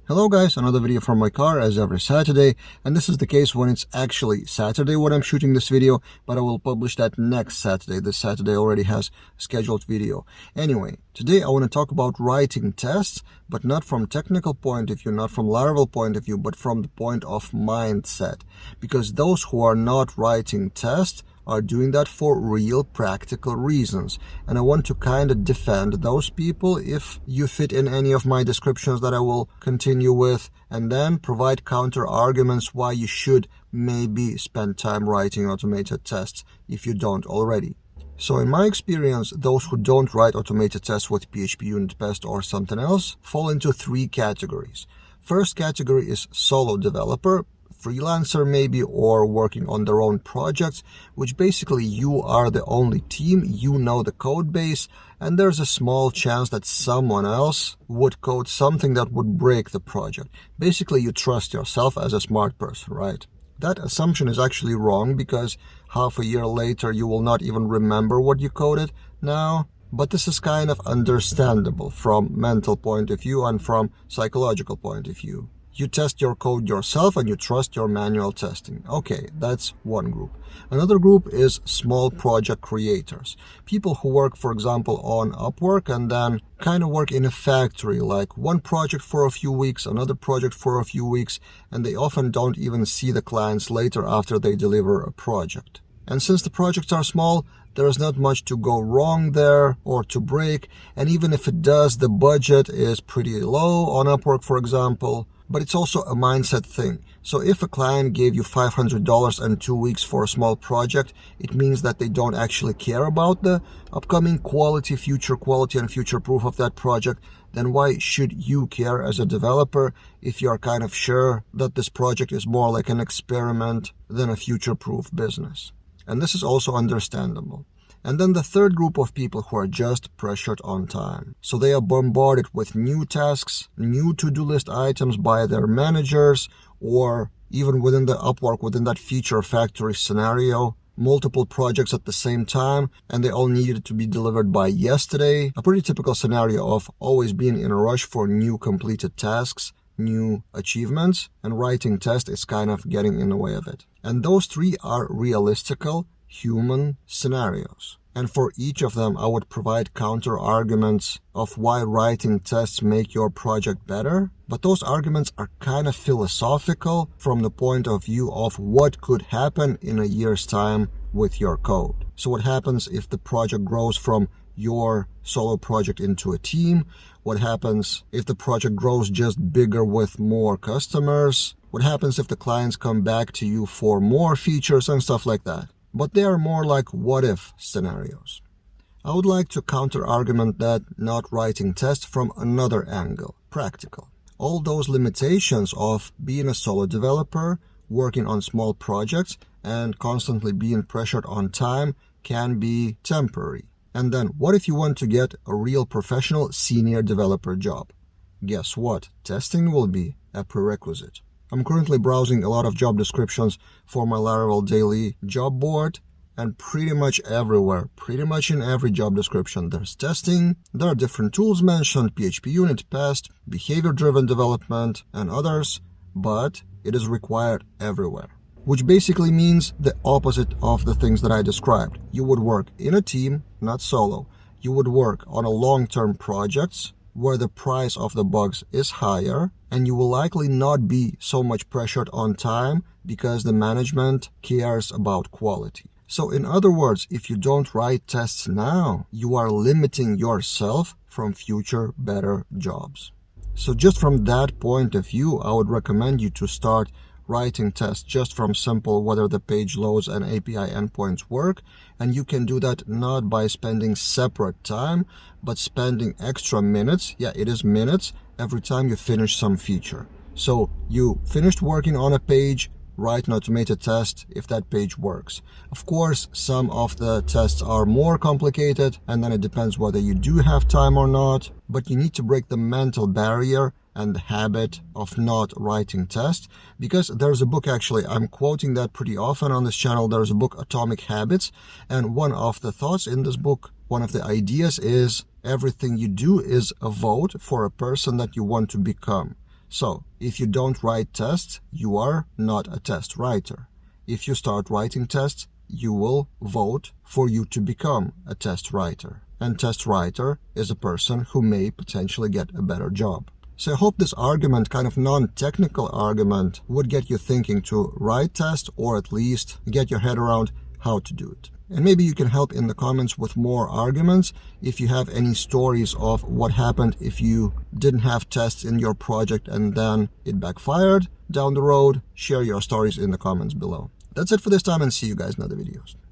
Hello guys, another video from my car as every Saturday, and this is the case when it's actually Saturday when I'm shooting this video, but I will publish that next Saturday. This Saturday already has a scheduled video. Anyway, today I want to talk about writing tests, but not from technical point of view, not from Laravel point of view, but from the point of mindset. Because those who are not writing tests are doing that for real practical reasons, and I want to kind of defend those people if you fit in any of my descriptions that I will continue with, and then provide counter arguments why you should maybe spend time writing automated tests if you don't already. So in my experience, those who don't write automated tests with PHP Unit Test or something else fall into three categories. First category is solo developer, freelancer maybe, or working on their own projects, which basically you are the only team, you know the code base, and there's a small chance that someone else would code something that would break the project. Basically, you trust yourself as a smart person, right? That assumption is actually wrong because half a year later you will not even remember what you coded now. But this is kind of understandable from mental point of view and from psychological point of view. You test your code yourself and you trust your manual testing. Okay, that's one group. Another group is small project creators. People who work, for example, on Upwork and then kind of work in a factory, like one project for a few weeks, another project for a few weeks, and they often don't even see the clients later after they deliver a project. And since the projects are small, there is not much to go wrong there or to break, and even if it does, the budget is pretty low on Upwork, for example. But it's also a mindset thing. So if a client gave you $500 and 2 weeks for a small project, it means that they don't actually care about the upcoming quality, future quality, and future proof of that project. Then why should you care as a developer if you're kind of sure that this project is more like an experiment than a future-proof business? And this is also understandable. And then the third group of people who are just pressured on time. So they are bombarded with new tasks, new to-do list items by their managers, or even within the Upwork, within that feature factory scenario, multiple projects at the same time, and they all needed to be delivered by yesterday. A pretty typical scenario of always being in a rush for new completed tasks, new achievements, and writing tests is kind of getting in the way of it. And those three are realistical human scenarios. And for each of them, I would provide counter arguments of why writing tests make your project better. But those arguments are kind of philosophical from the point of view of what could happen in a year's time with your code. So what happens if the project grows from your solo project into a team? What happens if the project grows just bigger with more customers? What happens if the clients come back to you for more features and stuff like that? But they are more like what-if scenarios. I would like to counter-argument that not writing tests from another angle, practical. All those limitations of being a solo developer, working on small projects, and constantly being pressured on time can be temporary. And then what if you want to get a real professional senior developer job? Guess what? Testing will be a prerequisite. I'm currently browsing a lot of job descriptions for my Laravel daily job board, and pretty much everywhere, pretty much in every job description, there's testing. There are different tools mentioned, PHP Unit Test, behavior-driven development, and others, but it is required everywhere. Which basically means the opposite of the things that I described. You would work in a team, not solo. You would work on a long-term projects where the price of the bugs is higher, and you will likely not be so much pressured on time because the management cares about quality. So in other words, if you don't write tests now, you are limiting yourself from future better jobs. So just from that point of view, I would recommend you to start writing tests just from simple whether the page loads and API endpoints work, and you can do that not by spending separate time, but spending extra minutes, yeah, it is minutes, every time you finish some feature. So you finished working on a page, write an automated test if that page works. Of course, some of the tests are more complicated, and then it depends whether you do have time or not, but you need to break the mental barrier and the habit of not writing tests, because there's a book, actually, I'm quoting that pretty often on this channel. There's a book, Atomic Habits, and one of the thoughts in this book, one of the ideas is everything you do is a vote for a person that you want to become. So, if you don't write tests, you are not a test writer. If you start writing tests, you will vote for you to become a test writer. And test writer is a person who may potentially get a better job. So I hope this argument, kind of non-technical argument, would get you thinking to write tests, or at least get your head around how to do it. And maybe you can help in the comments with more arguments if you have any stories of what happened if you didn't have tests in your project and then it backfired down the road. Share your stories in the comments below. That's it for this time, and see you guys in other videos.